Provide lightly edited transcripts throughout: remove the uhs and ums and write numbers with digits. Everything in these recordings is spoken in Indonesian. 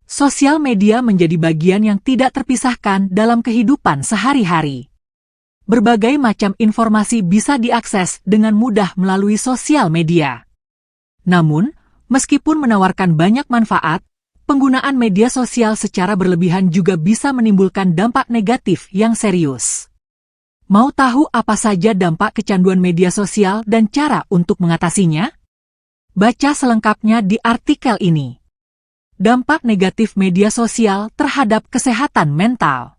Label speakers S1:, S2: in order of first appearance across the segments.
S1: Sosial media menjadi bagian yang tidak terpisahkan dalam kehidupan sehari-hari. Berbagai macam informasi bisa diakses dengan mudah melalui sosial media. Namun, meskipun menawarkan banyak manfaat, penggunaan media sosial secara berlebihan juga bisa menimbulkan dampak negatif yang serius. Mau tahu apa saja dampak kecanduan media sosial dan cara untuk mengatasinya? Baca selengkapnya di artikel ini. Dampak negatif media sosial terhadap kesehatan mental.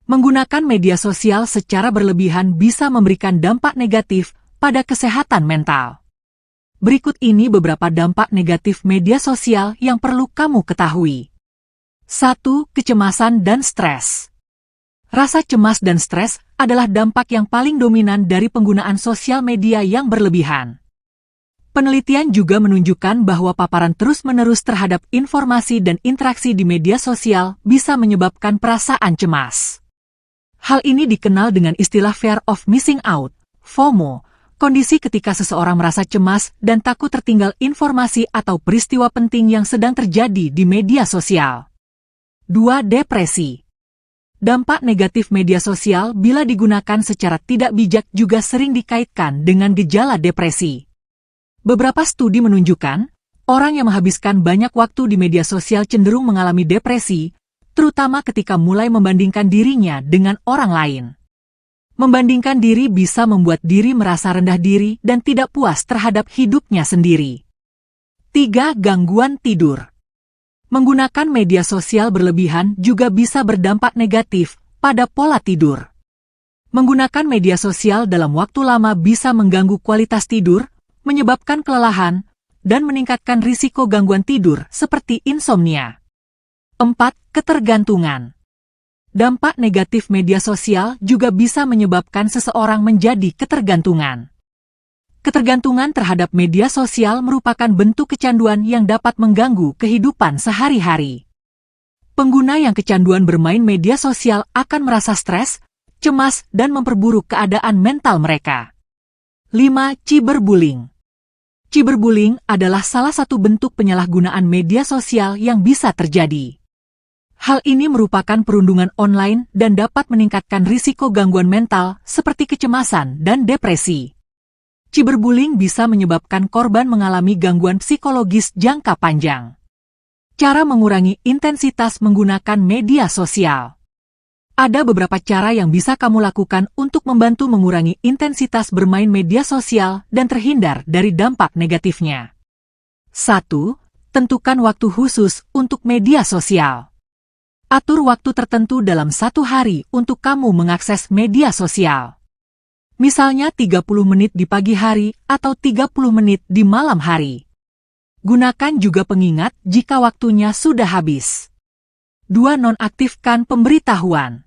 S1: Menggunakan media sosial secara berlebihan bisa memberikan dampak negatif pada kesehatan mental. Berikut ini beberapa dampak negatif media sosial yang perlu kamu ketahui. 1. Kecemasan dan stres. Rasa cemas dan stres adalah dampak yang paling dominan dari penggunaan sosial media yang berlebihan. Penelitian juga menunjukkan bahwa paparan terus-menerus terhadap informasi dan interaksi di media sosial bisa menyebabkan perasaan cemas. Hal ini dikenal dengan istilah fear of missing out, FOMO, kondisi ketika seseorang merasa cemas dan takut tertinggal informasi atau peristiwa penting yang sedang terjadi di media sosial. 2. Depresi. Dampak negatif media sosial bila digunakan secara tidak bijak juga sering dikaitkan dengan gejala depresi. Beberapa studi menunjukkan, orang yang menghabiskan banyak waktu di media sosial cenderung mengalami depresi, terutama ketika mulai membandingkan dirinya dengan orang lain. Membandingkan diri bisa membuat diri merasa rendah diri dan tidak puas terhadap hidupnya sendiri. 3. Gangguan tidur. Menggunakan media sosial berlebihan juga bisa berdampak negatif pada pola tidur. Menggunakan media sosial dalam waktu lama bisa mengganggu kualitas tidur, menyebabkan kelelahan, dan meningkatkan risiko gangguan tidur seperti insomnia. 4. Ketergantungan. Dampak negatif media sosial juga bisa menyebabkan seseorang menjadi ketergantungan. Ketergantungan terhadap media sosial merupakan bentuk kecanduan yang dapat mengganggu kehidupan sehari-hari. Pengguna yang kecanduan bermain media sosial akan merasa stres, cemas, dan memperburuk keadaan mental mereka. 5. Cyberbullying. Cyberbullying adalah salah satu bentuk penyalahgunaan media sosial yang bisa terjadi. Hal ini merupakan perundungan online dan dapat meningkatkan risiko gangguan mental seperti kecemasan dan depresi. Cyberbullying bisa menyebabkan korban mengalami gangguan psikologis jangka panjang. Cara mengurangi intensitas menggunakan media sosial. Ada beberapa cara yang bisa kamu lakukan untuk membantu mengurangi intensitas bermain media sosial dan terhindar dari dampak negatifnya. 1. Tentukan waktu khusus untuk media sosial. Atur waktu tertentu dalam satu hari untuk kamu mengakses media sosial. Misalnya 30 menit di pagi hari atau 30 menit di malam hari. Gunakan juga pengingat jika waktunya sudah habis. 2. Nonaktifkan pemberitahuan.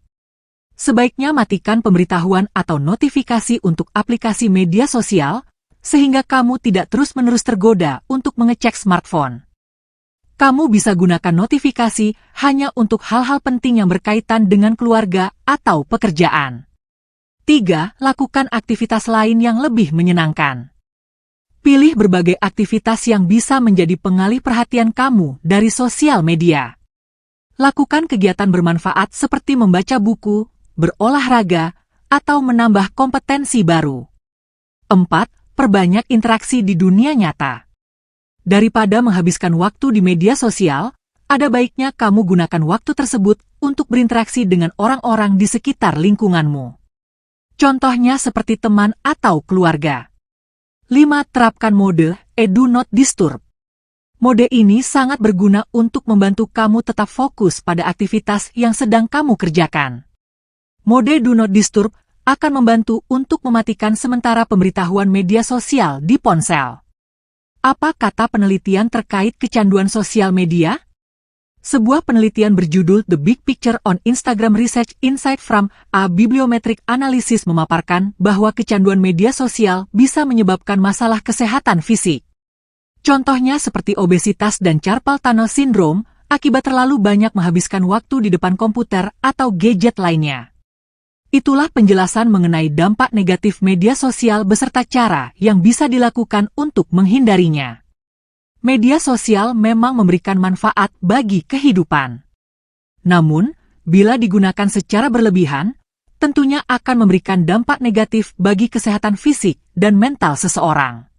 S1: Sebaiknya matikan pemberitahuan atau notifikasi untuk aplikasi media sosial, sehingga kamu tidak terus-menerus tergoda untuk mengecek smartphone. Kamu bisa gunakan notifikasi hanya untuk hal-hal penting yang berkaitan dengan keluarga atau pekerjaan. 3. Lakukan aktivitas lain yang lebih menyenangkan. Pilih berbagai aktivitas yang bisa menjadi pengalih perhatian kamu dari sosial media. Lakukan kegiatan bermanfaat seperti membaca buku, berolahraga, atau menambah kompetensi baru. 4. Perbanyak interaksi di dunia nyata. Daripada menghabiskan waktu di media sosial, ada baiknya kamu gunakan waktu tersebut untuk berinteraksi dengan orang-orang di sekitar lingkunganmu. Contohnya seperti teman atau keluarga. 5. Terapkan mode Do Not Disturb. Mode ini sangat berguna untuk membantu kamu tetap fokus pada aktivitas yang sedang kamu kerjakan. Mode Do Not Disturb akan membantu untuk mematikan sementara pemberitahuan media sosial di ponsel. Apa kata penelitian terkait kecanduan sosial media? Sebuah penelitian berjudul The Big Picture on Instagram Research Insight from a Bibliometric Analysis memaparkan bahwa kecanduan media sosial bisa menyebabkan masalah kesehatan fisik. Contohnya seperti obesitas dan carpal tunnel syndrome akibat terlalu banyak menghabiskan waktu di depan komputer atau gadget lainnya. Itulah penjelasan mengenai dampak negatif media sosial beserta cara yang bisa dilakukan untuk menghindarinya. Media sosial memang memberikan manfaat bagi kehidupan. Namun, bila digunakan secara berlebihan, tentunya akan memberikan dampak negatif bagi kesehatan fisik dan mental seseorang.